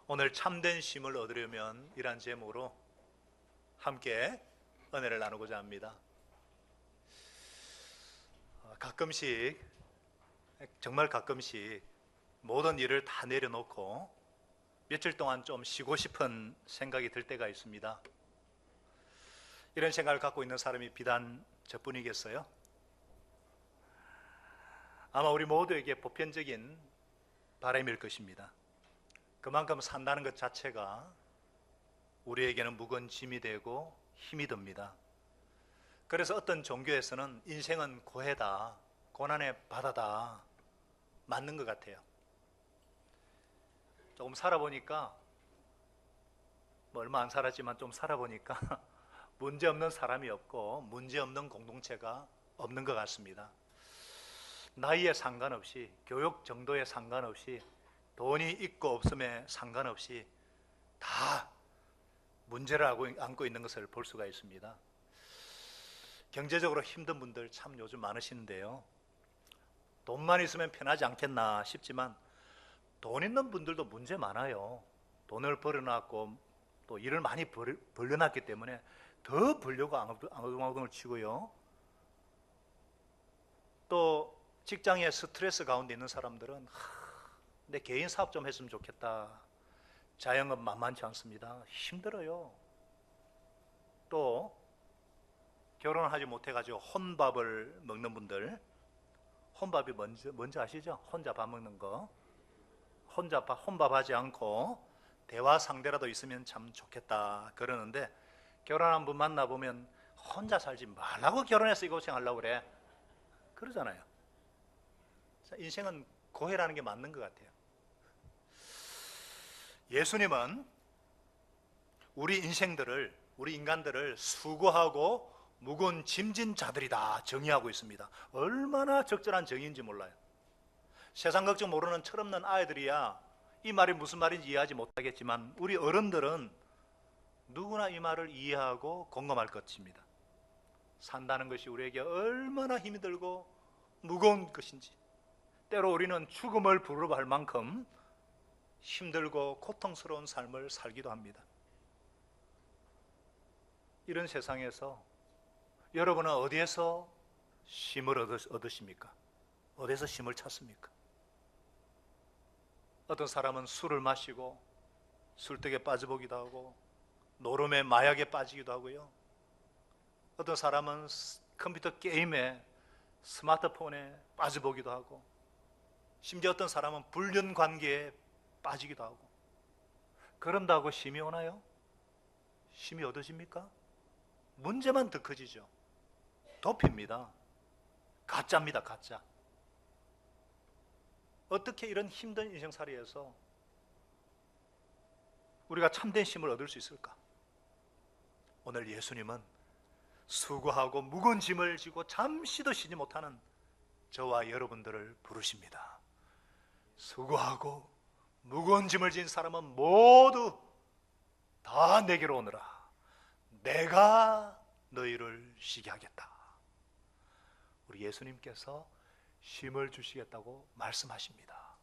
오늘 참된 쉼을 얻으려면 이란 제목으로 함께 은혜를 나누고자 합니다. 가끔씩, 정말 가끔씩 모든 일을 다 내려놓고 며칠 동안 좀 쉬고 싶은 생각이 들 때가 있습니다. 이런 생각을 갖고 있는 사람이 비단 저뿐이겠어요? 아마 우리 모두에게 보편적인 바람일 것입니다. 그만큼 산다는 것 자체가 우리에게는 무거운 짐이 되고 힘이 듭니다. 그래서 어떤 종교에서는 인생은 고해다, 고난의 바다다, 맞는 것 같아요. 조금 살아보니까, 얼마 안 살았지만 좀 살아보니까 문제 없는 사람이 없고 문제 없는 공동체가 없는 것 같습니다. 나이에 상관없이, 교육 정도에 상관없이, 돈이 있고 없음에 상관없이 다 문제를 안고 있는 것을 볼 수가 있습니다. 경제적으로 힘든 분들 참 요즘 많으시는데요. 돈만 있으면 편하지 않겠나 싶지만 돈 있는 분들도 문제 많아요. 돈을 벌어놨고 또 일을 많이 벌려놨기 때문에 더 벌려고 앙둥앙둥을 치고요. 또 직장에 스트레스 가운데 있는 사람들은 내 개인 사업 좀 했으면 좋겠다. 자영업 만만치 않습니다. 힘들어요. 또 결혼을 하지 못해가지고 혼밥을 먹는 분들, 혼밥이 뭔지 아시죠? 혼자 밥 먹는 거. 혼밥하지 않고 대화 상대라도 있으면 참 좋겠다 그러는데, 결혼한 분 만나보면 혼자 살지 말라고 결혼해서 이거 고생하려고 그래 그러잖아요. 인생은 고해라는 게 맞는 것 같아요. 예수님은 우리 인간들을 수고하고 무거운 짐진 자들이다 정의하고 있습니다. 얼마나 적절한 정의인지 몰라요. 세상 걱정 모르는 철없는 아이들이야 이 말이 무슨 말인지 이해하지 못하겠지만, 우리 어른들은 누구나 이 말을 이해하고 공감할 것입니다. 산다는 것이 우리에게 얼마나 힘이 들고 무거운 것인지, 때로 우리는 죽음을 부르할 만큼 힘들고 고통스러운 삶을 살기도 합니다. 이런 세상에서 여러분은 어디에서 쉼을 얻으십니까? 어디에서 쉼을 찾습니까? 어떤 사람은 술을 마시고 술독에 빠져보기도 하고 노름에 마약에 빠지기도 하고요. 어떤 사람은 컴퓨터 게임에 스마트폰에 빠져보기도 하고, 심지어 어떤 사람은 불륜 관계에 빠지기도 하고. 그런다고 쉼이 오나요? 쉼이 얻어집니까? 문제만 더 커지죠. 도피입니다. 가짜입니다. 가짜. 어떻게 이런 힘든 인생살이에서 우리가 참된 쉼을 얻을 수 있을까? 오늘 예수님은 수고하고 무거운 짐을 지고 잠시도 쉬지 못하는 저와 여러분들을 부르십니다. 수고하고 무거운 짐을 진 사람은 모두 다 내게로 오너라. 내가 너희를 쉬게 하겠다. 우리 예수님께서 쉼을 주시겠다고 말씀하십니다.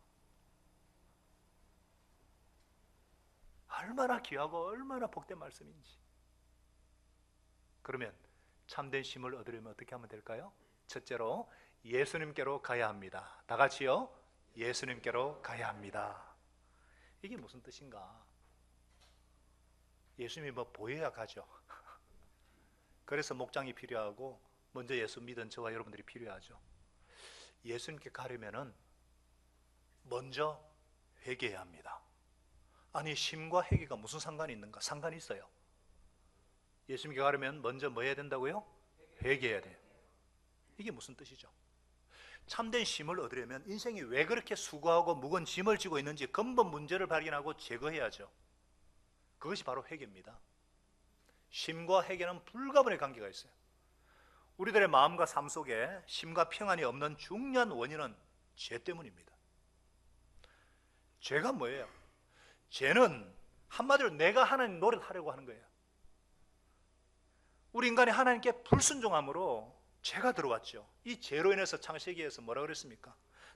얼마나 귀하고 얼마나 복된 말씀인지. 그러면 참된 쉼을 얻으려면 어떻게 하면 될까요? 첫째로 예수님께로 가야 합니다. 다 같이요. 예수님께로 가야 합니다. 이게 무슨 뜻인가? 예수님이 보여야 가죠. 그래서 목장이 필요하고 먼저 예수 믿은 저와 여러분들이 필요하죠. 예수님께 가려면은 먼저 회개해야 합니다. 아니, 쉼과 회개가 무슨 상관이 있는가? 상관이 있어요. 예수님께 가려면 먼저 뭐 해야 된다고요? 회개해야 돼요. 이게 무슨 뜻이죠? 참된 쉼을 얻으려면 인생이 왜 그렇게 수고하고 무거운 짐을 지고 있는지 근본 문제를 발견하고 제거해야죠. 그것이 바로 회개입니다. 쉼과 회개는 불가분의 관계가 있어요. 우리들의 마음과 삶 속에 쉼과 평안이 없는 중요한 원인은 죄 때문입니다. 죄가 뭐예요? 죄는 한마디로 내가 하나님 노릇하려고 하는 거예요. 우리 인간이 하나님께 불순종함으로 죄가 들어왔죠. 이 죄로 인해서 창세기에서 뭐라 그랬습니까?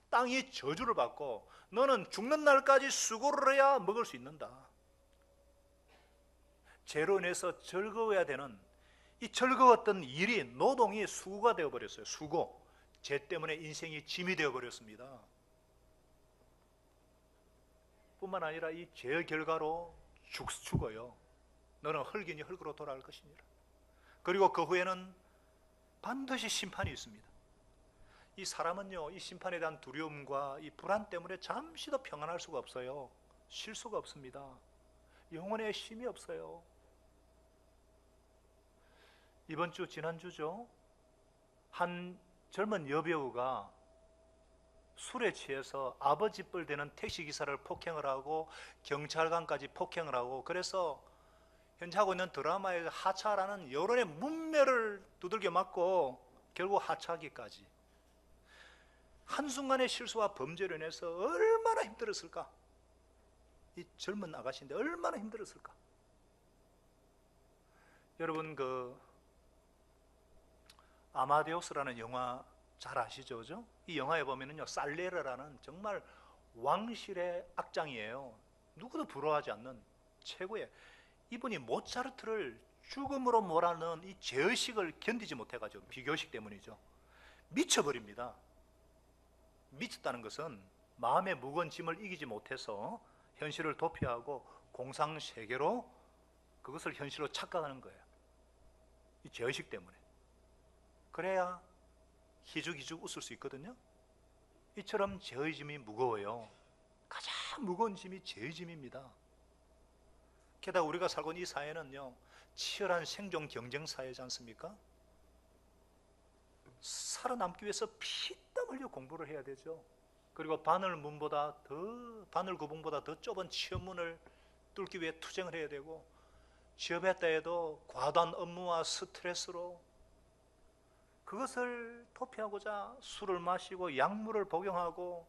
땅이 저주를 받고 너는 죽는 날까지 수고를 해야 먹을 수 있는다. 죄로 인해서 즐거워야 되는 이 즐거웠던 일이, 노동이 수고가 되어버렸어요. 수고. 죄 때문에 인생이 짐이 되어버렸습니다. 뿐만 아니라 이 죄의 결과로 죽어요. 너는 흙이니 흙으로 돌아갈 것이니라. 그리고 그 후에는 반드시 심판이 있습니다. 이 사람은요, 이 심판에 대한 두려움과 이 불안 때문에 잠시도 평안할 수가 없어요. 쉴 수가 없습니다. 영혼에 쉼이 없어요. 이번 주, 지난주죠, 한 젊은 여배우가 술에 취해서 아버지 뻘 되는 택시기사를 폭행을 하고 경찰관까지 폭행을 하고, 그래서 현재 하고 있는 드라마에서 하차라는 여론의 문매를 두들겨 맞고 결국 하차하기까지. 한순간의 실수와 범죄로 인해서 얼마나 힘들었을까? 이 젊은 아가씨인데 얼마나 힘들었을까? 여러분, 그 아마데우스라는 영화 잘 아시죠? 그죠? 이 영화에 보면은요, 살레르라는 정말 왕실의 악장이에요. 누구도 부러워하지 않는 최고의, 이분이 모차르트를 죽음으로 몰아넣은 이 죄의식을 견디지 못해가지고, 비교의식 때문이죠, 미쳐버립니다. 미쳤다는 것은 마음의 무거운 짐을 이기지 못해서 현실을 도피하고 공상세계로 그것을 현실로 착각하는 거예요. 이 죄의식 때문에. 그래야 희죽희죽 웃을 수 있거든요. 이처럼 죄의 짐이 무거워요. 가장 무거운 짐이 죄의 짐입니다. 게다가 우리가 살고 있는 이 사회는요, 치열한 생존 경쟁 사회지 않습니까? 살아남기 위해서 피땀 흘려 공부를 해야 되죠. 그리고 바늘 구멍보다 더 좁은 취업문을 뚫기 위해 투쟁을 해야 되고, 취업했다 해도 과도한 업무와 스트레스로 그것을 도피하고자 술을 마시고 약물을 복용하고,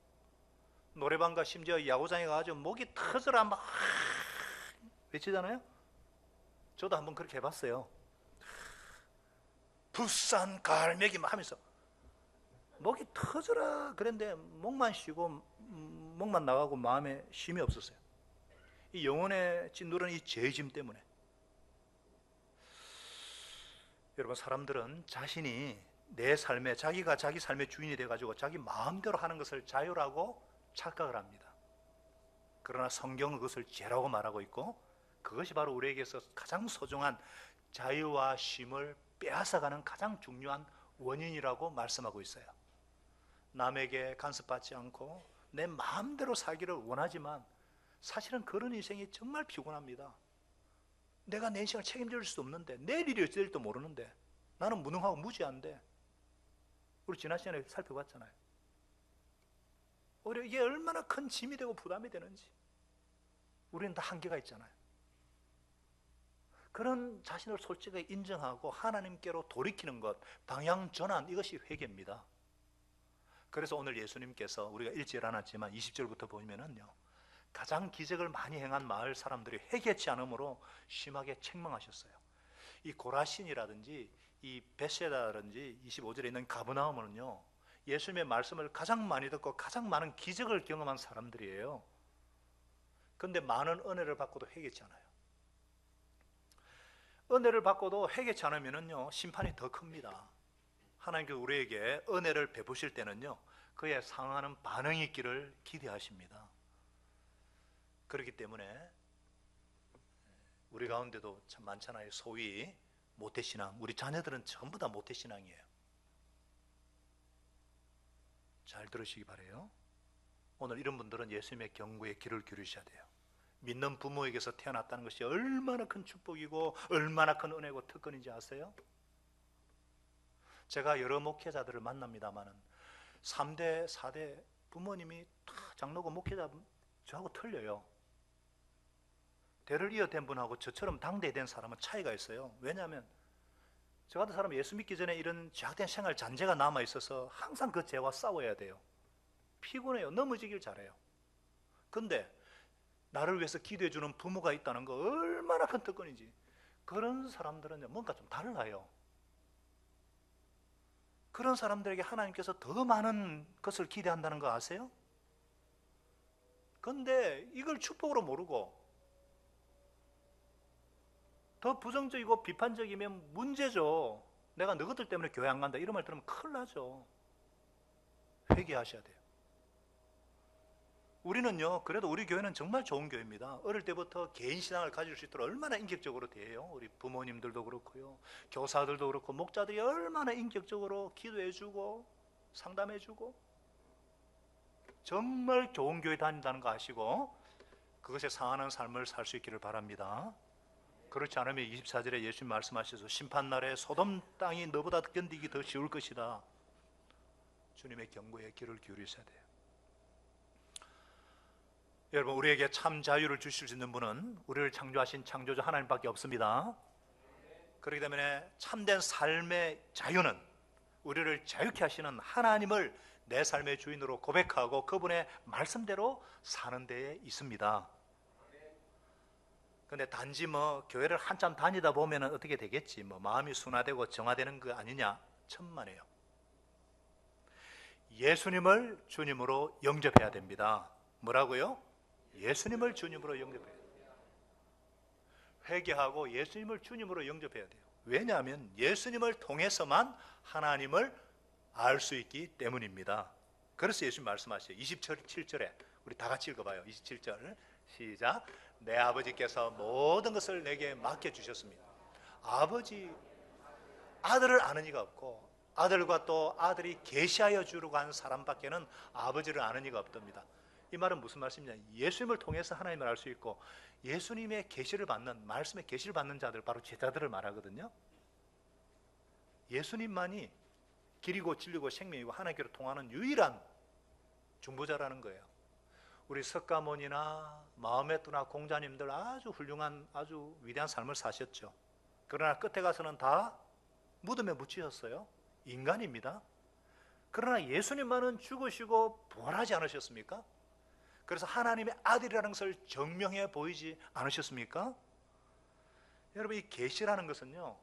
노래방과 심지어 야구장에 가서 목이 터져라 막 외치잖아요. 저도 한번 그렇게 해봤어요. 부산 갈매기 막 하면서 목이 터져라 그랬는데 목만 쉬고 목만 나가고 마음에 쉼이 없었어요. 이 영혼에 짓누른 이 죄짐 때문에. 여러분, 사람들은 자신이 내 삶에, 자기가 자기 삶의 주인이 돼가지고 자기 마음대로 하는 것을 자유라고 착각을 합니다. 그러나 성경은 그것을 죄라고 말하고 있고, 그것이 바로 우리에게서 가장 소중한 자유와 쉼을 빼앗아가는 가장 중요한 원인이라고 말씀하고 있어요. 남에게 간섭받지 않고 내 마음대로 살기를 원하지만 사실은 그런 인생이 정말 피곤합니다. 내가 내 인생을 책임질 수 없는데, 내일 일이 어찌 될지도 모르는데, 나는 무능하고 무지한데. 우리 지난 시간에 살펴봤잖아요. 오히려 이게 얼마나 큰 짐이 되고 부담이 되는지. 우리는 다 한계가 있잖아요. 그런 자신을 솔직하게 인정하고 하나님께로 돌이키는 것, 방향 전환, 이것이 회개입니다. 그래서 오늘 예수님께서, 우리가 읽지 않았지만 20절부터 보면은요, 가장 기적을 많이 행한 마을 사람들이 회개치 않으므로 심하게 책망하셨어요. 이 고라신이라든지 이 베세다라든지 25절에 있는 가브나움은요, 예수님의 말씀을 가장 많이 듣고 가장 많은 기적을 경험한 사람들이에요. 그런데 많은 은혜를 받고도 회개치 않아요. 은혜를 받고도 회개치 않으면요, 심판이 더 큽니다. 하나님께서 우리에게 은혜를 베푸실 때는요, 그에 상응하는 반응이 있기를 기대하십니다. 그렇기 때문에 우리 가운데도 참 많잖아요. 소위 모태신앙. 우리 자녀들은 전부 다 모태신앙이에요. 잘 들으시기 바라요. 오늘 이런 분들은 예수님의 경고에 귀를 기울이셔야 돼요. 믿는 부모에게서 태어났다는 것이 얼마나 큰 축복이고 얼마나 큰 은혜고 특권인지 아세요? 제가 여러 목회자들을 만납니다마는 3대, 4대 부모님이 다 장로고 목회자, 저하고 틀려요. 대를 이어된 분하고 저처럼 당대된 사람은 차이가 있어요. 왜냐하면 저 같은 사람은 예수 믿기 전에 이런 죄악된 생활 잔재가 남아있어서 항상 그 죄와 싸워야 돼요. 피곤해요. 넘어지길 잘해요. 근데 나를 위해서 기도해 주는 부모가 있다는 거 얼마나 큰 특권인지. 그런 사람들은 뭔가 좀 달라요. 그런 사람들에게 하나님께서 더 많은 것을 기대한다는 거 아세요? 그런데 이걸 축복으로 모르고 더 부정적이고 비판적이면 문제죠. 내가 너희들 때문에 교회 안 간다 이런 말 들으면 큰일 나죠. 회개하셔야 돼요. 우리는요, 그래도 우리 교회는 정말 좋은 교회입니다. 어릴 때부터 개인 신앙을 가질 수 있도록 얼마나 인격적으로 대해요. 우리 부모님들도 그렇고요, 교사들도 그렇고, 목자들이 얼마나 인격적으로 기도해주고 상담해주고, 정말 좋은 교회 다닌다는 거 아시고 그것에 상하는 삶을 살 수 있기를 바랍니다. 그렇지 않으면 24절에 예수님 말씀하셔서 심판날에 소돔 땅이 너보다 견디기 더 쉬울 것이다. 주님의 경고에 귀를 기울이셔야 돼요. 여러분, 우리에게 참 자유를 주실 수 있는 분은 우리를 창조하신 창조주 하나님밖에 없습니다. 그렇기 때문에 참된 삶의 자유는 우리를 자유케 하시는 하나님을 내 삶의 주인으로 고백하고 그분의 말씀대로 사는 데에 있습니다. 근데 단지 교회를 한참 다니다 보면 어떻게 되겠지, 마음이 순화되고 정화되는 거 아니냐, 천만에요. 예수님을 주님으로 영접해야 됩니다. 뭐라고요? 예수님을 주님으로 영접해야 돼요. 회개하고 예수님을 주님으로 영접해야 돼요. 왜냐하면 예수님을 통해서만 하나님을 알 수 있기 때문입니다. 그래서 예수님 말씀하시죠. 27절에 우리 다 같이 읽어봐요. 27절 시작. 내 아버지께서 모든 것을 내게 맡겨주셨습니다. 아버지, 아들을 아는 이가 없고 아들과 또 아들이 계시하여 주려고 하는 사람밖에는 아버지를 아는 이가 없답니다. 이 말은 무슨 말씀이냐, 예수님을 통해서 하나님을 알 수 있고 예수님의 계시를 받는, 말씀의 계시를 받는 자들, 바로 제자들을 말하거든요. 예수님만이 길이고 진리고 생명이고 하나님께로 통하는 유일한 중보자라는 거예요. 우리 석가모니나 마호메트나 공자님들 아주 훌륭한, 아주 위대한 삶을 사셨죠. 그러나 끝에 가서는 다 무덤에 묻히셨어요. 인간입니다. 그러나 예수님만은 죽으시고 부활하지 않으셨습니까? 그래서 하나님의 아들이라는 것을 증명해 보이지 않으셨습니까? 여러분, 이 계시라는 것은요,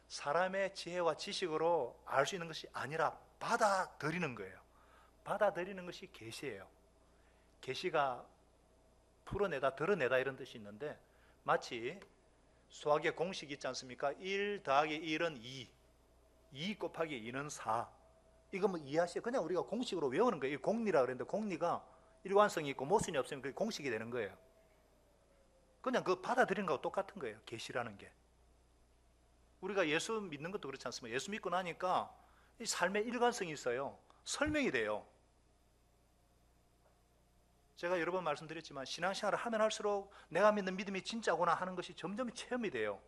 사람의 지혜와 지식으로 알 수 있는 것이 아니라 받아들이는 거예요. 받아들이는 것이 계시예요. 계시가 풀어내다, 드러내다 이런 뜻이 있는데, 마치 수학의 공식이 있지 않습니까? 1 더하기 1은 2, 2 곱하기 2는 4. 이거 이해하시죠? 그냥 우리가 공식으로 외우는 거예요. 공리라 그랬는데 공리가 일관성이 있고 모순이 없으면 그게 공식이 되는 거예요. 그냥 그 받아들이는 거하고 똑같은 거예요. 계시라는 게. 우리가 예수 믿는 것도 그렇지 않습니까? 예수 믿고 나니까 이 삶의 일관성이 있어요. 설명이 돼요. 제가 여러 번 말씀드렸지만 신앙생활을 하면 할수록 내가 믿는 믿음이 진짜구나 하는 것이 점점 체험이 돼요.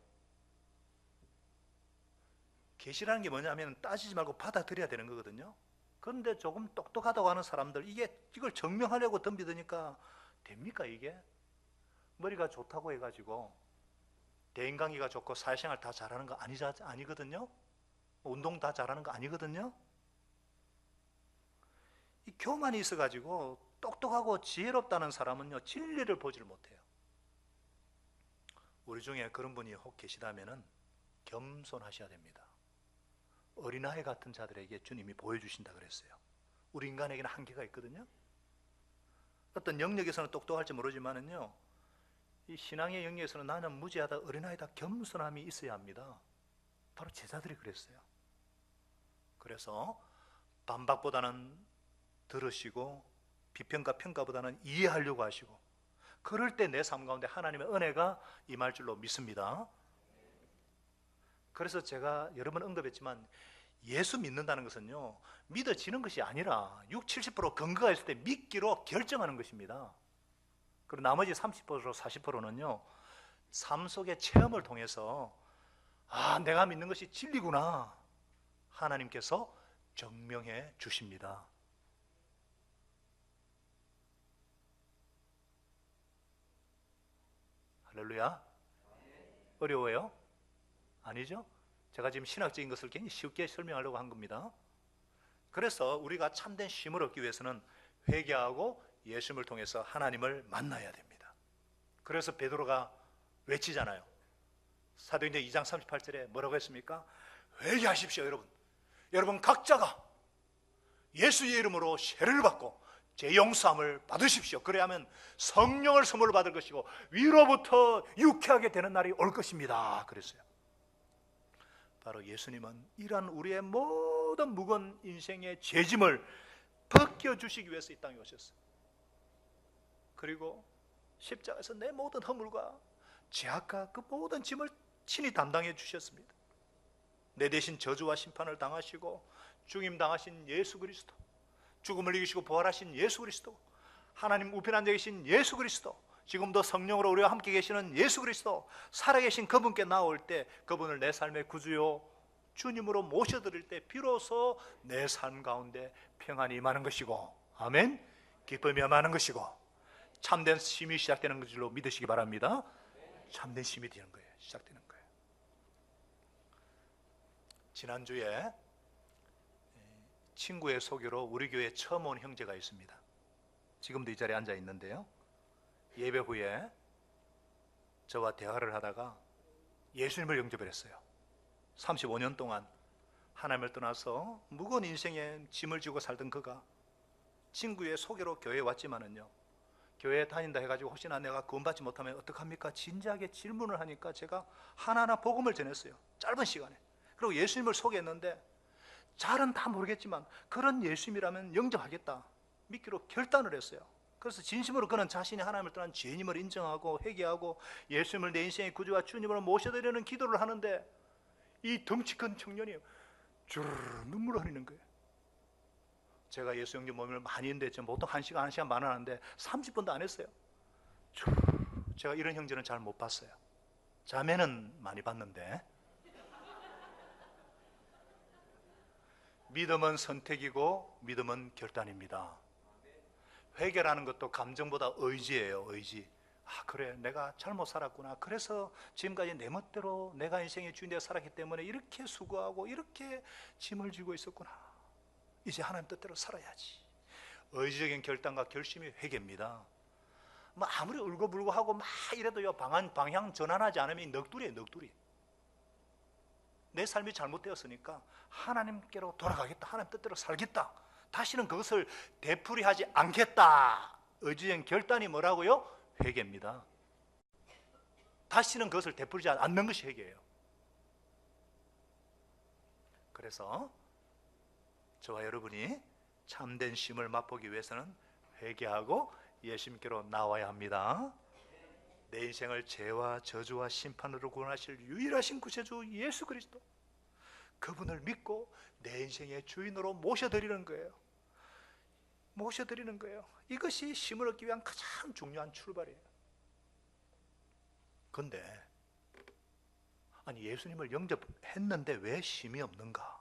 계시라는 게 뭐냐면 따지지 말고 받아들여야 되는 거거든요. 그런데 조금 똑똑하다고 하는 사람들, 이걸 증명하려고 덤비드니까 됩니까 이게? 머리가 좋다고 해가지고 대인관계가 좋고 사회생활 다 잘하는 거 아니거든요. 운동 다 잘하는 거 아니거든요. 이 교만이 있어가지고 똑똑하고 지혜롭다는 사람은요, 진리를 보지를 못해요. 우리 중에 그런 분이 혹 계시다면은 겸손하셔야 됩니다. 어린아이 같은 자들에게 주님이 보여주신다 그랬어요. 우리 인간에게는 한계가 있거든요. 어떤 영역에서는 똑똑할지 모르지만은요, 이 신앙의 영역에서는 나는 무지하다, 어린아이다, 겸손함이 있어야 합니다. 바로 제자들이 그랬어요. 그래서 반박보다는 들으시고 비평가 평가보다는 이해하려고 하시고, 그럴 때 내 삶 가운데 하나님의 은혜가 임할 줄로 믿습니다. 그래서 제가 여러 번 언급했지만 예수 믿는다는 것은요, 믿어지는 것이 아니라 60, 70% 근거가 있을 때 믿기로 결정하는 것입니다. 그리고 나머지 30% 40%는요 삶 속의 체험을 통해서 내가 믿는 것이 진리구나 하나님께서 증명해 주십니다. 할렐루야. 어려워요? 아니죠? 제가 지금 신학적인 것을 굉장히 쉽게 설명하려고 한 겁니다. 그래서 우리가 참된 쉼을 얻기 위해서는 회개하고 예수님을 통해서 하나님을 만나야 됩니다. 그래서 베드로가 외치잖아요. 사도행전 2장 38절에 뭐라고 했습니까? 회개하십시오 여러분. 여러분 각자가 예수의 이름으로 세례를 받고 제 용서함을 받으십시오. 그래야만 성령을 선물로 받을 것이고 위로부터 유쾌하게 되는 날이 올 것입니다. 그랬어요. 바로 예수님은 이러한 우리의 모든 무거운 인생의 죄짐을 벗겨주시기 위해서 이 땅에 오셨어요. 그리고 십자가에서 내 모든 허물과 죄악과 그 모든 짐을 친히 담당해 주셨습니다. 내 대신 저주와 심판을 당하시고 죽임 당하신 예수 그리스도, 죽음을 이기시고 부활하신 예수 그리스도, 하나님 우편 앉아 계신 예수 그리스도, 지금도 성령으로 우리와 함께 계시는 예수 그리스도, 살아계신 그분께 나올 때 그분을 내 삶의 구주요 주님으로 모셔드릴 때 비로소 내 삶 가운데 평안이 임하는 것이고, 아멘, 기쁨이 임하는 것이고 참된 쉼이 시작되는 줄로 믿으시기 바랍니다. 참된 쉼이 되는 거예요. 시작되는 거예요. 지난주에 친구의 소개로 우리 교회에 처음 온 형제가 있습니다. 지금도 이 자리에 앉아 있는데요, 예배 후에 저와 대화를 하다가 예수님을 영접을 했어요. 35년 동안 하나님을 떠나서 무거운 인생에 짐을 지고 살던 그가 친구의 소개로 교회에 왔지만은요, 교회에 다닌다 해가지고 혹시나 내가 구원받지 못하면 어떡합니까? 진지하게 질문을 하니까 제가 하나하나 복음을 전했어요. 짧은 시간에. 그리고 예수님을 소개했는데 잘은 다 모르겠지만 그런 예수님이라면 영접하겠다 믿기로 결단을 했어요. 그래서 진심으로 그는 자신이 하나님을 떠난 죄인임을 인정하고 회개하고 예수님을 내 인생의 구주와 주님으로 모셔드리는 기도를 하는데 이 덩치 큰 청년이 주르르 눈물을 흘리는 거예요. 제가 예수 영접 모임을 많이 했는데 보통 1시간 반 하는데 30분도 안 했어요. 제가 이런 형제는 잘 못 봤어요. 자매는 많이 봤는데. 믿음은 선택이고 믿음은 결단입니다. 회개라는 것도 감정보다 의지예요. 의지. 아, 그래, 내가 잘못 살았구나. 그래서 지금까지 내 멋대로 내가 인생의 주인 되어 살았기 때문에 이렇게 수고하고 이렇게 짐을 지고 있었구나. 이제 하나님 뜻대로 살아야지. 의지적인 결단과 결심이 회개입니다. 뭐 아무리 울고불고 하고 막 이래도요, 방향 전환하지 않으면 넋두리예요. 넋두리. 내 삶이 잘못되었으니까 하나님께로 돌아가겠다, 하나님 뜻대로 살겠다, 다시는 그것을 되풀이하지 않겠다. 의지적인 결단이 뭐라고요? 회개입니다. 다시는 그것을 되풀이하지 않는 것이 회개예요. 그래서 저와 여러분이 참된 쉼을 맛보기 위해서는 회개하고 예수님께로 나와야 합니다. 내 인생을 죄와 저주와 심판으로 구원하실 유일하신 구세주 예수 그리스도, 그분을 믿고 내 인생의 주인으로 모셔드리는 거예요. 모셔드리는 거예요. 이것이 쉼을 얻기 위한 가장 중요한 출발이에요. 그런데 아니, 예수님을 영접했는데 왜 쉼이 없는가?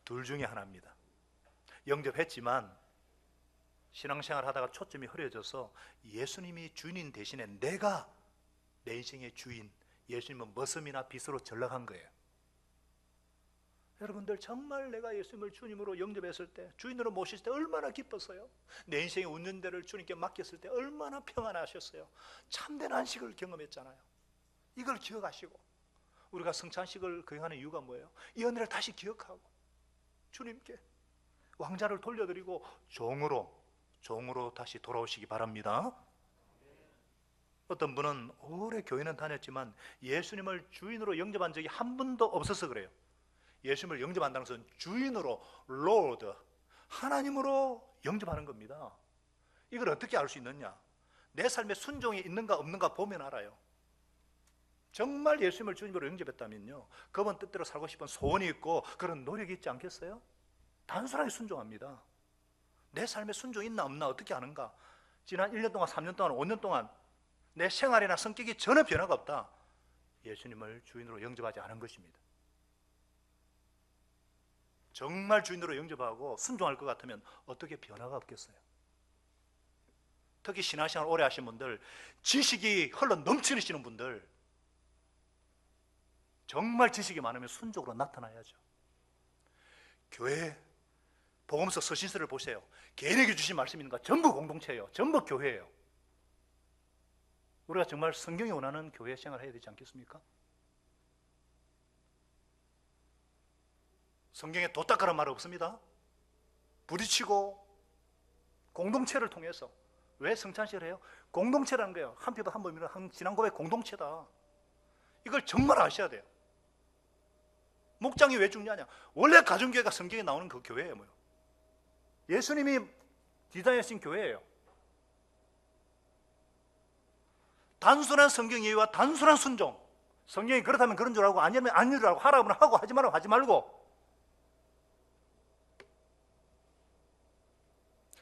둘 중에 하나입니다. 영접했지만 신앙생활 하다가 초점이 흐려져서 예수님이 주인 대신에 내가 내 인생의 주인, 예수님은 머슴이나 빚으로 전락한 거예요. 여러분들 정말 내가 예수님을 주님으로 영접했을 때, 주인으로 모실 때 얼마나 기뻤어요. 내 인생의 운전대를 주님께 맡겼을 때 얼마나 평안하셨어요. 참된 안식을 경험했잖아요. 이걸 기억하시고 우리가 성찬식을 거행하는 이유가 뭐예요? 이 은혜를 다시 기억하고 주님께 왕자를 돌려드리고 종으로 다시 돌아오시기 바랍니다. 어떤 분은 오래 교회는 다녔지만 예수님을 주인으로 영접한 적이 한 번도 없어서 그래요. 예수님을 영접한다는 것은 주인으로, Lord, 하나님으로 영접하는 겁니다. 이걸 어떻게 알 수 있느냐? 내 삶에 순종이 있는가 없는가 보면 알아요. 정말 예수님을 주님으로 영접했다면요, 그분 뜻대로 살고 싶은 소원이 있고 그런 노력이 있지 않겠어요? 단순하게 순종합니다. 내 삶에 순종이 있나 없나 어떻게 아는가? 지난 1년 동안, 3년 동안, 5년 동안 내 생활이나 성격이 전혀 변화가 없다. 예수님을 주인으로 영접하지 않은 것입니다. 정말 주인으로 영접하고 순종할 것 같으면 어떻게 변화가 없겠어요? 특히 신앙생활 오래 하신 분들, 지식이 흘러 넘치시는 분들, 정말 지식이 많으면 순종으로 나타나야죠. 교회 복음서 서신서를 보세요. 개인에게 주신 말씀이 있는가? 전부 공동체예요. 전부 교회예요. 우리가 정말 성경이 원하는 교회 생활을 해야 되지 않겠습니까? 성경에 도닦으란 말 없습니다. 부딪히고 공동체를 통해서. 왜 성찬식을 해요? 공동체라는 거예요. 한 피도 한 몸이라 한 지난 고백 공동체다. 이걸 정말 아셔야 돼요. 목장이 왜 중요하냐? 원래 가정교회가 성경에 나오는 그 교회예요. 뭐요? 예수님이 디자인하신 교회예요. 단순한 성경 이해와 단순한 순종. 성경이 그렇다면 그런 줄 알고 아니면 아닌 줄 알고 하라면 하고 하지 말라면 하지 말고.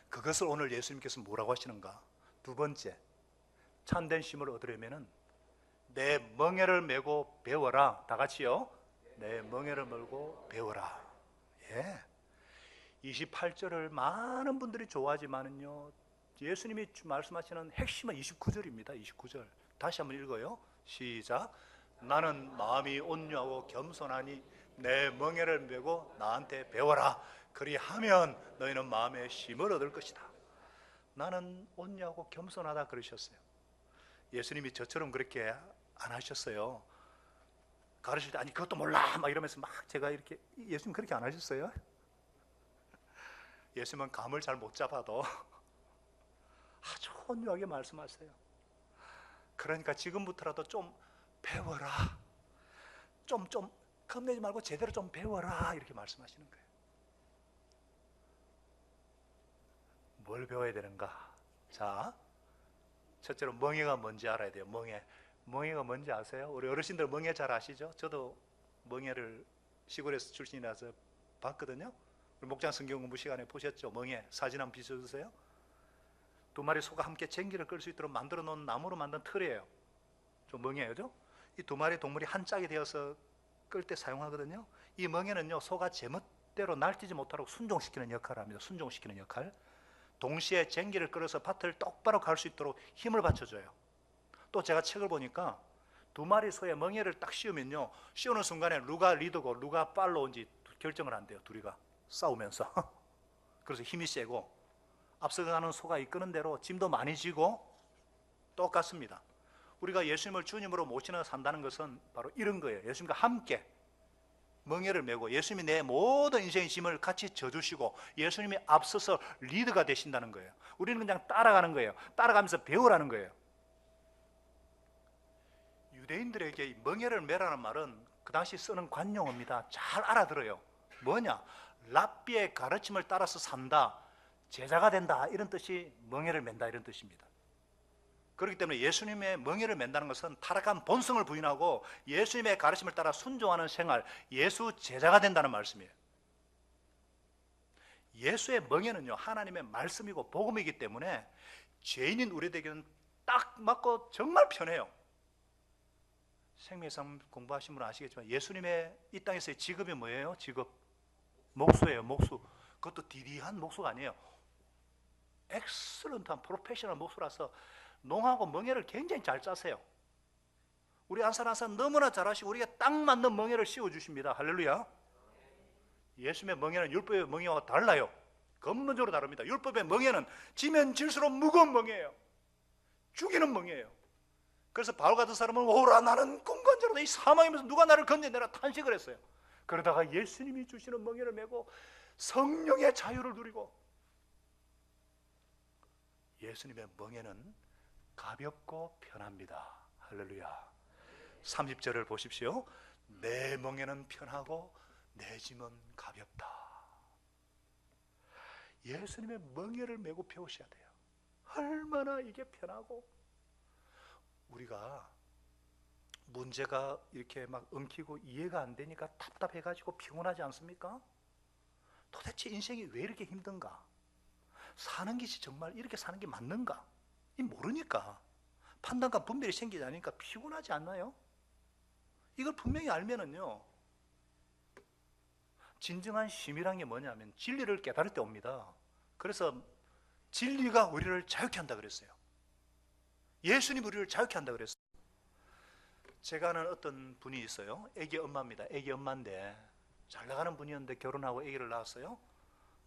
그것을 오늘 예수님께서 뭐라고 하시는가? 두 번째, 참된 쉼을 얻으려면은 내 멍에를 메고 배워라. 다 같이요. 내 멍에를 메고 배워라. 예. 28절을 많은 분들이 좋아하지만은요, 예수님이 말씀하시는 핵심은 29절입니다. 29절. 다시 한번 읽어요. 시작. 나는 마음이 온유하고 겸손하니 내 멍에를 메고 나한테 배워라. 그리하면 너희는 마음의 쉼을 얻을 것이다. 나는 온유하고 겸손하다 그러셨어요. 예수님이 저처럼 그렇게 안 하셨어요. 가르칠 때 아니 그것도 몰라 막 이러면서 막 제가 이렇게, 예수님 그렇게 안 하셨어요? 예수님은 감을 잘 못 잡아도 아주 온유하게 말씀하세요. 그러니까 지금부터라도 좀 배워라. 좀 겁내지 말고 제대로 좀 배워라. 이렇게 말씀하시는 거예요. 뭘 배워야 되는가? 자, 첫째로 멍에가 뭔지 알아야 돼요. 멍에가 뭔지 아세요? 우리 어르신들 멍에 잘 아시죠? 저도 멍에를 시골에서 출신이라서 봤거든요. 우리 목장 성경 공부 시간에 보셨죠? 멍에 사진 한번 비춰주세요. 두 마리 소가 함께 쟁기를 끌 수 있도록 만들어 놓은 나무로 만든 틀이에요. 좀 멍에죠? 이 두 마리 동물이 한 짝이 되어서 끌 때 사용하거든요. 이 멍에는요, 소가 제멋대로 날뛰지 못하도록 순종시키는 역할을 합니다. 순종시키는 역할. 동시에 쟁기를 끌어서 밭을 똑바로 갈 수 있도록 힘을 받쳐줘요. 또 제가 책을 보니까 두 마리 소의 멍에를 딱 씌우면요, 씌우는 순간에 누가 리더고 누가 팔로우인지 결정을 한대요. 둘이가 싸우면서. 그래서 힘이 세고 앞서가는 소가 이끄는 대로 짐도 많이 지고 똑같습니다. 우리가 예수님을 주님으로 모시며 산다는 것은 바로 이런 거예요. 예수님과 함께 멍에를 메고 예수님이 내 모든 인생의 짐을 같이 져주시고 예수님이 앞서서 리더가 되신다는 거예요. 우리는 그냥 따라가는 거예요. 따라가면서 배우라는 거예요. 유대인들에게 멍에를 메라는 말은 그 당시 쓰는 관용어입니다. 잘 알아들어요. 뭐냐? 랍비의 가르침을 따라서 산다, 제자가 된다, 이런 뜻이 멍에를 맨다 이런 뜻입니다. 그렇기 때문에 예수님의 멍에를 맨다는 것은 타락한 본성을 부인하고 예수님의 가르침을 따라 순종하는 생활, 예수 제자가 된다는 말씀이에요. 예수의 멍에는요, 하나님의 말씀이고 복음이기 때문에 죄인인 우리에게는 딱 맞고 정말 편해요. 생명상 공부하신 분은 아시겠지만 예수님의 이 땅에서의 직업이 뭐예요? 직업 목수예요. 목수. 그것도 디디한 목수가 아니에요. 엑셀런트한 프로페셔널 목수라서 농하고 멍에를 굉장히 잘 짜세요. 우리 안산안산 너무나 잘하시고 우리가 딱 맞는 멍에를 씌워주십니다. 할렐루야. 예수님의 멍에는 율법의 멍에와 달라요. 근본적으로 다릅니다. 율법의 멍에는 지면 질수록 무거운 멍에예요. 죽이는 멍에예요. 그래서 바울 같은 사람은 오라 나는 공간자로다 이 사망이면서 누가 나를 건져내라 탄식을 했어요. 그러다가 예수님이 주시는 멍에를 메고 성령의 자유를 누리고, 예수님의 멍에는 가볍고 편합니다. 할렐루야. 30절을 보십시오. 내 멍에는 편하고 내 짐은 가볍다. 예수님의 멍에를 메고 배우셔야 돼요. 얼마나 이게 편하고, 우리가 문제가 이렇게 막 엉키고 이해가 안 되니까 답답해가지고 피곤하지 않습니까? 도대체 인생이 왜 이렇게 힘든가? 사는 것이 정말 이렇게 사는 게 맞는가? 이 모르니까 판단과 분별이 생기지 않으니까 피곤하지 않나요? 이걸 분명히 알면은요, 진정한 쉼이란 게 뭐냐면 진리를 깨달을 때 옵니다. 그래서 진리가 우리를 자유케 한다 그랬어요. 예수님 우리를 자유케 한다 그랬어요. 제가 아는 어떤 분이 있어요. 애기 엄마입니다. 애기 엄마인데 잘 나가는 분이었는데 결혼하고 애기를 낳았어요.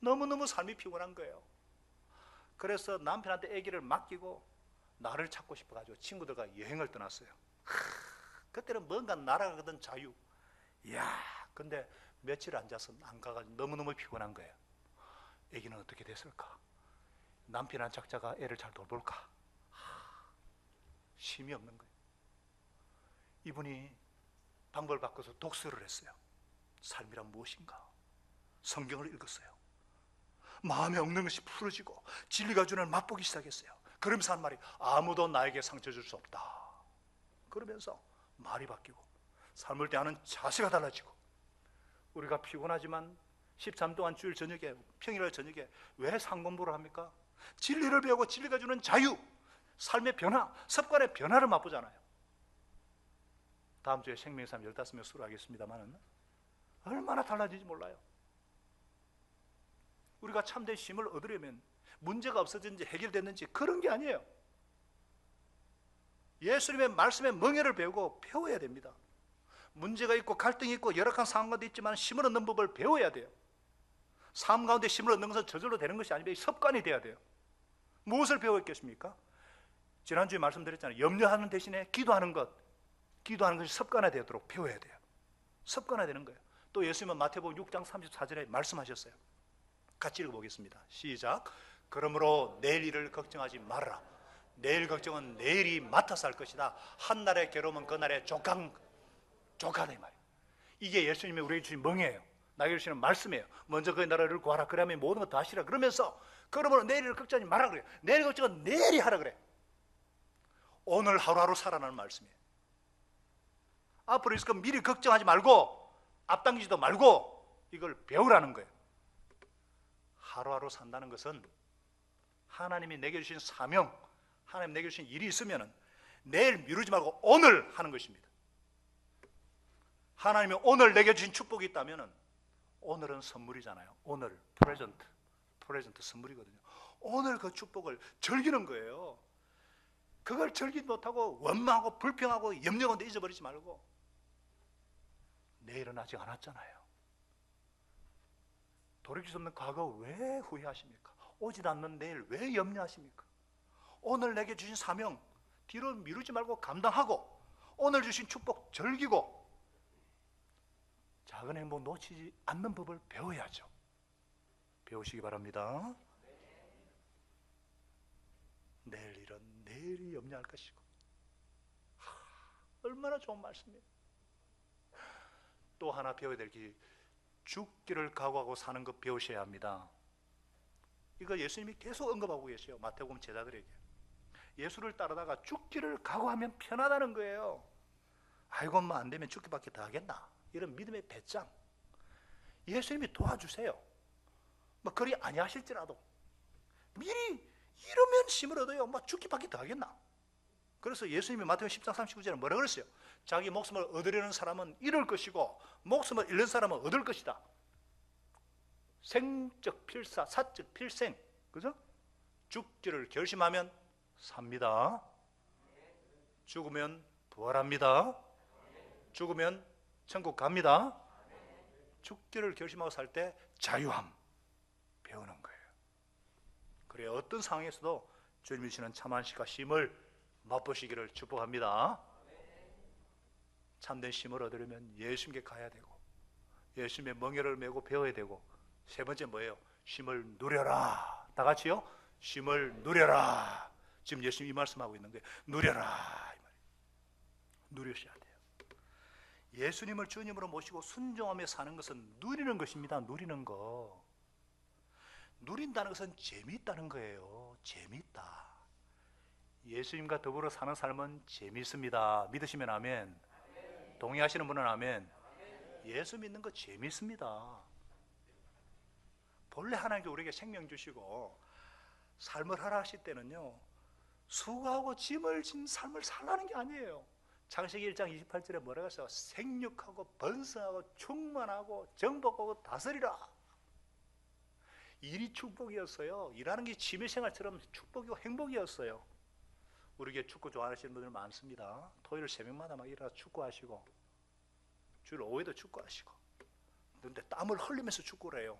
너무너무 삶이 피곤한 거예요. 그래서 남편한테 애기를 맡기고 나를 찾고 싶어가지고 친구들과 여행을 떠났어요. 그때는 뭔가 날아가던 자유. 이야, 근데 며칠 앉아서 안 가가지고 너무너무 피곤한 거예요. 애기는 어떻게 됐을까? 남편 한 작자가 애를 잘 돌볼까? 힘이 없는 거예요. 이분이 방법을 바꿔서 독서를 했어요. 삶이란 무엇인가? 성경을 읽었어요. 마음에 없는 것이 풀어지고 진리가 주는 맛보기 시작했어요. 그러면서 한 말이, 아무도 나에게 상처 줄 수 없다. 그러면서 말이 바뀌고 삶을 대하는 자세가 달라지고, 우리가 피곤하지만 13 동안 주일 저녁에, 평일날 저녁에 왜 상공부를 합니까? 진리를 배우고 진리가 주는 자유, 삶의 변화, 습관의 변화를 맛보잖아요. 다음 주에 생명사람 15명 수료하겠습니다만 얼마나 달라질지 몰라요. 우리가 참된 쉼을 얻으려면 문제가 없어졌는지 해결됐는지 그런 게 아니에요. 예수님의 말씀의 멍에를 배워야 됩니다. 문제가 있고 갈등이 있고 열악한 상황 가운데 있지만 쉼을 얻는 법을 배워야 돼요. 삶 가운데 쉼을 얻는 것은 저절로 되는 것이 아니라 습관이 돼야 돼요. 무엇을 배웠겠습니까? 지난주에 말씀드렸잖아요. 염려하는 대신에 기도하는 것이 습관화되도록 배워야 돼요. 습관화되는 거예요. 또 예수님은 마태복음 6장 34절에 말씀하셨어요. 같이 읽어보겠습니다. 시작. 그러므로 내일 일을 걱정하지 말아라. 내일 걱정은 내일이 맡아서 할 것이다. 한날의 괴로움은 그날의 족하다 이 말이에요. 이게 예수님이 우리에게 주신 멍이에요. 나에게 주시는 말씀이에요. 먼저 그의 나라를 구하라. 그러면 모든 것 다 하시라. 그러면서 그러므로 내일 일을 걱정하지 말아라 그래요. 내일 걱정은 내일이 하라 그래. 오늘 하루하루 살아나는 말씀이에요. 앞으로 있을 거 미리 걱정하지 말고 앞당기지도 말고 이걸 배우라는 거예요. 하루하루 산다는 것은 하나님이 내게 주신 사명, 하나님 내게 주신 일이 있으면 내일 미루지 말고 오늘 하는 것입니다. 하나님이 오늘 내게 주신 축복이 있다면 오늘은 선물이잖아요. 오늘 프레젠트 선물이거든요. 오늘 그 축복을 즐기는 거예요. 그걸 즐기지 못하고 원망하고 불평하고 염려하고 잊어버리지 말고, 내일은 아직 안 왔잖아요. 돌이킬 수 없는 과거 왜 후회하십니까? 오지 않는 내일 왜 염려하십니까? 오늘 내게 주신 사명 뒤로 미루지 말고 감당하고 오늘 주신 축복 즐기고 작은 행복 놓치지 않는 법을 배워야죠. 배우시기 바랍니다. 내일 일은 내일이 염려할 것이고. 얼마나 좋은 말씀이에요. 또 하나 배워야 될 게 죽기를 각오하고 사는 것 배우셔야 합니다. 이거 예수님이 계속 언급하고 계세요. 마태복음 제자들에게. 예수를 따르다가 죽기를 각오하면 편하다는 거예요. 아이고 뭐 안 되면 죽기밖에 더 하겠나, 이런 믿음의 배짱. 예수님이 도와주세요. 뭐 그리 아니하실지라도 미리 이러면 힘을 얻어요. 뭐 죽기밖에 더 하겠나. 그래서 예수님이 마태복음 10장 39절에 뭐라 그랬어요? 자기 목숨을 얻으려는 사람은 잃을 것이고 목숨을 잃는 사람은 얻을 것이다. 생적 필사, 사적 필생. 그죠? 죽기를 결심하면 삽니다. 죽으면 부활합니다. 죽으면 천국 갑니다. 죽기를 결심하고 살 때 자유함 배우는 거예요. 그래 어떤 상황에서도 주님이 주시는 참한 시과 쉼을 맛보시기를 축복합니다. 참된 쉼을 얻으려면 예수님께 가야 되고 예수님의 멍에를 메고 배워야 되고, 세 번째 뭐예요? 쉼을 누려라. 다 같이요. 쉼을 누려라. 지금 예수님이 이 말씀하고 있는 거예요. 누려라 이 말이에요. 누리셔야 돼요. 예수님을 주님으로 모시고 순종하며 사는 것은 누리는 것입니다. 누리는 거. 누린다는 것은 재미있다는 거예요. 재미있다. 예수님과 더불어 사는 삶은 재미있습니다. 믿으시면 아멘. 동의하시는 분은 아멘. 예수 믿는 거 재미있습니다. 본래 하나님께 우리에게 생명 주시고 삶을 하라 하실 때는요, 수고하고 짐을 진 삶을 살라는 게 아니에요. 창세기 1장 28절에 뭐라고 했어요? 생육하고 번성하고 충만하고 정복하고 다스리라. 일이 축복이었어요. 일하는 게 취미생활처럼 축복이고 행복이었어요. 우리에게 축구 좋아하시는 분들 많습니다. 토요일 새벽마다 막 일어나서 축구하시고 주일 오후에도 축구하시고. 그런데 땀을 흘리면서 축구를 해요.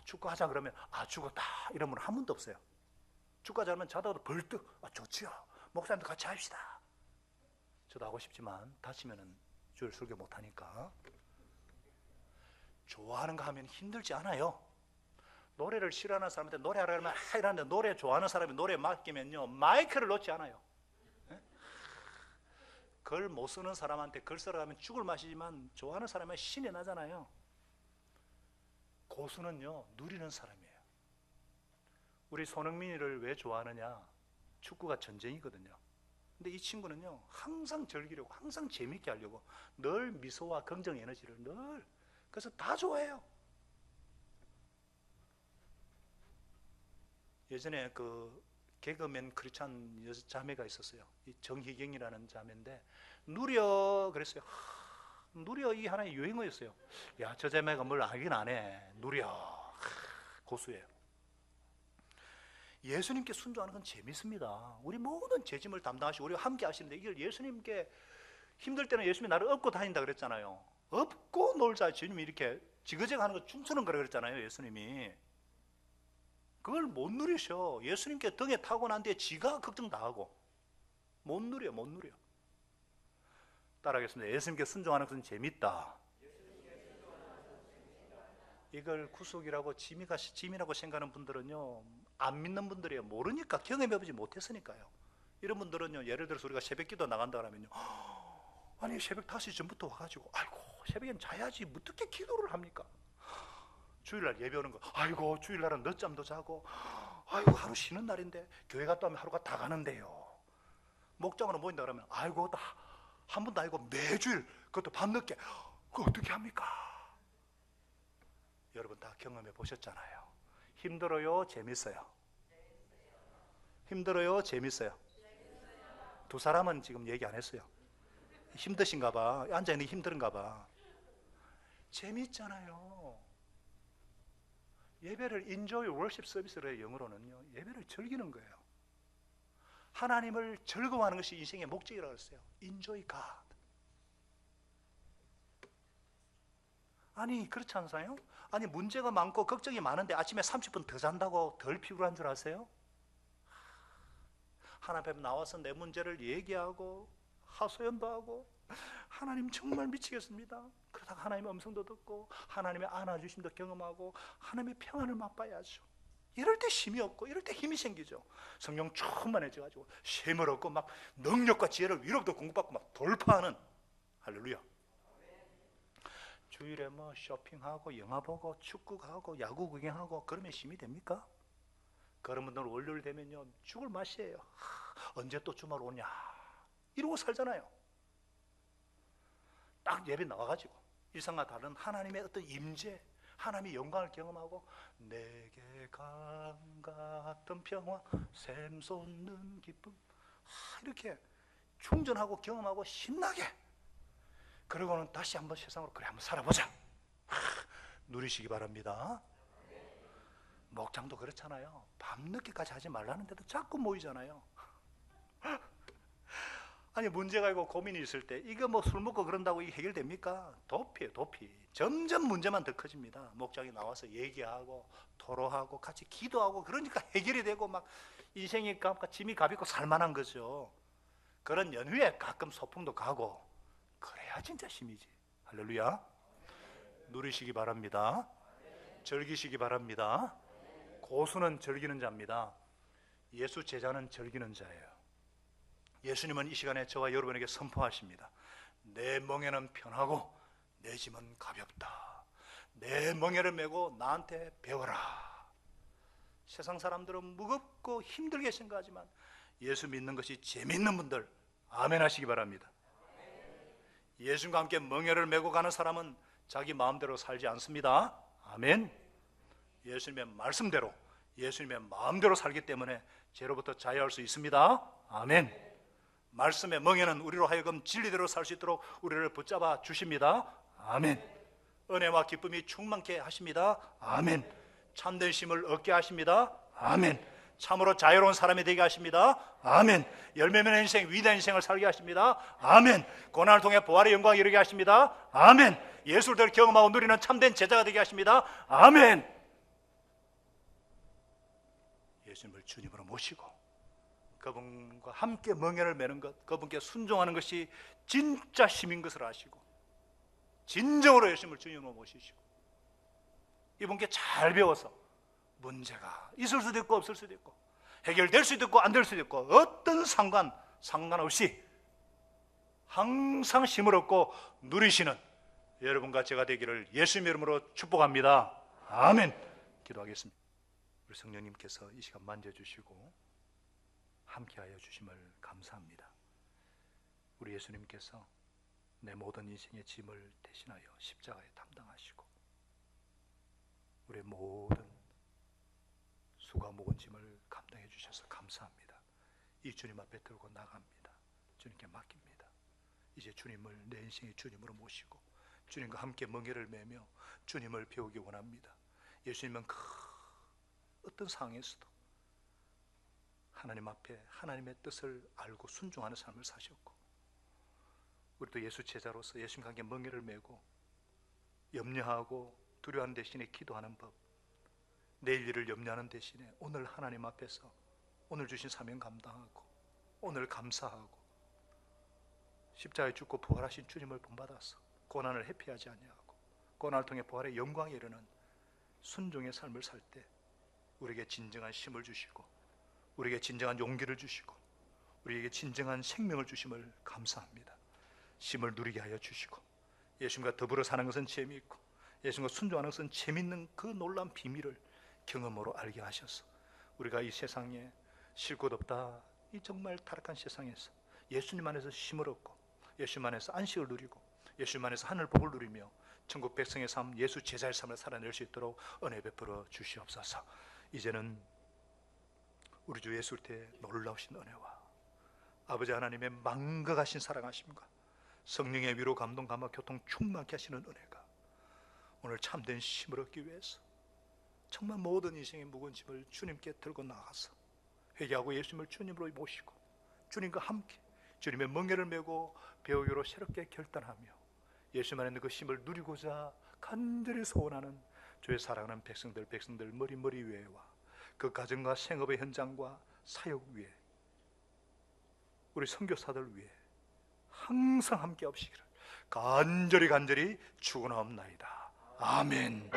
축구하자 그러면 죽었다 이런 분은 한 분도 없어요. 축구하자 그러면 자다가도 벌떡 좋지요. 목사님도 같이 합시다. 저도 하고 싶지만 다치면은 주일 설교 못하니까. 좋아하는 거 하면 힘들지 않아요. 노래를 싫어하는 사람한테 노래하라 그러면 이러는데 노래 좋아하는 사람이 노래 맡기면요 마이크를 놓지 않아요. 글 못 쓰는 사람한테 글 쓰러 가면 죽을 맛이지만 좋아하는 사람은 신이 나잖아요. 고수는요 누리는 사람이에요. 우리 손흥민이를 왜 좋아하느냐? 축구가 전쟁이거든요. 근데 이 친구는요 항상 즐기려고, 항상 재밌게 하려고 늘 미소와 긍정 에너지를 늘, 그래서 다 좋아해요. 예전에 그 개그맨 크리스찬 여자 자매가 있었어요. 이 정희경이라는 자매인데 누려 그랬어요. 누려 이 하나의 유행어였어요. 야, 저 자매가 뭘 알긴 안 해. 누려. 고수예요. 예수님께 순종하는 건 재밌습니다. 우리 모든 죄짐을 담당하시고 우리와 함께 하시는데 이걸 예수님께 힘들 때는 예수님이 나를 업고 다닌다 그랬잖아요. 업고 놀자. 주님이 이렇게 지그재그 하는 거 춤추는 거라 그랬잖아요. 예수님이. 그걸 못 누리셔. 예수님께 등에 타고 난 뒤에 지가 걱정 다 하고 못 누려. 따라하겠습니다. 예수님께 순종하는 것은 재밌다. 이걸 구속이라고 짐이라고 생각하는 분들은요 안 믿는 분들이에요. 모르니까, 경험해보지 못했으니까요. 이런 분들은요 예를 들어서 우리가 새벽기도 나간다 그러면요 아니 새벽 5시 전부터 와가지고 아이고 새벽엔 자야지 어떻게 기도를 합니까? 주일날 예배 오는 거 아이고 주일날은 늦잠도 자고 아이고 하루 쉬는 날인데 교회 갔다 오면 하루가 다 가는데요. 목장으로 모인다 그러면 아이고 한 번도 아니고 매주일 그것도 밤늦게 그거 어떻게 합니까? 여러분 다 경험해 보셨잖아요. 힘들어요? 재밌어요? 힘들어요? 재밌어요? 두 사람은 지금 얘기 안 했어요. 힘드신가 봐. 앉아있는 게 힘든가 봐. 재밌잖아요. 예배를 enjoy worship 서비스로 해요. 영어로는요 예배를 즐기는 거예요. 하나님을 즐거워하는 것이 인생의 목적이라고 했어요. enjoy God. 아니 그렇지 않으세요? 아니 문제가 많고 걱정이 많은데 아침에 30분 더 잔다고 덜 피곤한 줄 아세요? 하나님 앞에 나와서 내 문제를 얘기하고 하소연도 하고 하나님 정말 미치겠습니다. 그러다가 하나님의 음성도 듣고 하나님의 안아주심도 경험하고 하나님의 평안을 맛봐야죠. 이럴 때 힘이 없고 이럴 때 힘이 생기죠. 성령 충만해져가지고 셈을 얻고 막 능력과 지혜를 위로부터 공급받고 막 돌파하는. 할렐루야. 주일에 뭐 쇼핑하고 영화 보고 축구 가고 야구 구경하고 그러면 힘이 됩니까? 그런 분들은 월요일 되면요 죽을 맛이에요. 언제 또 주말 오냐 이러고 살잖아요. 딱 예배 나와가지고 일상과 다른 하나님의 어떤 임재, 하나님의 영광을 경험하고 내게 강 같은 평화 샘솟는 기쁨 이렇게 충전하고 경험하고 신나게, 그러고는 다시 한번 세상으로 그래 한번 살아보자 누리시기 바랍니다. 목장도 그렇잖아요. 밤늦게까지 하지 말라는데도 자꾸 모이잖아요. 아니 문제가 있고 고민이 있을 때 이거 뭐 술 먹고 그런다고 이게 해결됩니까? 도피예요. 도피. 점점 문제만 더 커집니다. 목장에 나와서 얘기하고 토로하고 같이 기도하고 그러니까 해결이 되고 막 인생이 짐이 가볍고 살만한 거죠. 그런 연휴에 가끔 소풍도 가고 그래야 진짜 힘이지. 할렐루야. 누리시기 바랍니다. 즐기시기 바랍니다. 고수는 즐기는 자입니다. 예수 제자는 즐기는 자예요. 예수님은 이 시간에 저와 여러분에게 선포하십니다. 내 멍에는 편하고 내 짐은 가볍다. 내 멍에를 메고 나한테 배워라. 세상 사람들은 무겁고 힘들게 생각하지만 예수 믿는 것이 재밌는 분들 아멘 하시기 바랍니다. 예수님과 함께 멍에를 메고 가는 사람은 자기 마음대로 살지 않습니다. 아멘. 예수님의 말씀대로 예수님의 마음대로 살기 때문에 죄로부터 자유할 수 있습니다. 아멘. 말씀의 멍에는 우리로 하여금 진리대로 살 수 있도록 우리를 붙잡아 주십니다. 아멘. 은혜와 기쁨이 충만케 하십니다. 아멘. 참된 힘을 얻게 하십니다. 아멘. 참으로 자유로운 사람이 되게 하십니다. 아멘. 열매 맺는 인생, 위대한 인생을 살게 하십니다. 아멘. 고난을 통해 부활의 영광을 이루게 하십니다. 아멘. 예술들 경험하고 누리는 참된 제자가 되게 하십니다. 아멘. 예수님을 주님으로 모시고 그분과 함께 멍에를 메는 것, 그분께 순종하는 것이 진짜 힘인 것을 아시고 진정으로 예수님을 주님으로 모시시고 이분께 잘 배워서 문제가 있을 수도 있고 없을 수도 있고 해결될 수도 있고 안 될 수도 있고 어떤 상관없이 항상 힘을 얻고 누리시는 여러분과 제가 되기를 예수님의 이름으로 축복합니다. 아멘. 기도하겠습니다. 우리 성령님께서 이 시간 만져주시고 함께하여 주심을 감사합니다. 우리 예수님께서 내 모든 인생의 짐을 대신하여 십자가에 담당하시고 우리의 모든 수고 무거운 짐을 감당해 주셔서 감사합니다. 이 주님 앞에 들고 나갑니다. 주님께 맡깁니다. 이제 주님을 내 인생의 주님으로 모시고 주님과 함께 멍에를 매며 주님을 배우기 원합니다. 예수님은 그 어떤 상황에서도 하나님 앞에 하나님의 뜻을 알고 순종하는 삶을 사셨고 우리도 예수 제자로서 예수님과 함께 멍에를 메고 염려하고 두려워하는 대신에 기도하는 법, 내일 일을 염려하는 대신에 오늘 하나님 앞에서 오늘 주신 사명 감당하고 오늘 감사하고 십자가에 죽고 부활하신 주님을 본받아서 고난을 회피하지 아니하고 고난을 통해 부활의 영광에 이르는 순종의 삶을 살 때 우리에게 진정한 힘을 주시고 우리에게 진정한 용기를 주시고 우리에게 진정한 생명을 주심을 감사합니다. 힘을 누리게 하여 주시고 예수님과 더불어 사는 것은 재미있고 예수님과 순종하는 것은 재미있는 그 놀라운 비밀을 경험으로 알게 하셔서 우리가 이 세상에 쉴 곳 없다 이 정말 타락한 세상에서 예수님 안에서 힘을 얻고 예수님 안에서 안식을 누리고 예수님 안에서 하늘 복을 누리며 천국 백성의 삶 예수 제자의 삶을 살아낼 수 있도록 은혜 베풀어 주시옵소서. 이제는 우리 주 예수 때 놀라우신 은혜와 아버지 하나님의 망각하신 사랑하심과 성령의 위로 감동 감화 교통 충만케 하시는 은혜가 오늘 참된 힘을 얻기 위해서 정말 모든 인생의 무거운 짐을 주님께 들고 나가서 회개하고 예수님을 주님으로 모시고 주님과 함께 주님의 멍에를 메고 배우기로 새롭게 결단하며 예수님 안에 있는 그 힘을 누리고자 간절히 소원하는 주의 사랑하는 백성들 머리 위에와 그 가정과 생업의 현장과 사역 위에 우리 선교사들 위에 항상 함께 하시기를 간절히 축원하옵나이다. 아멘.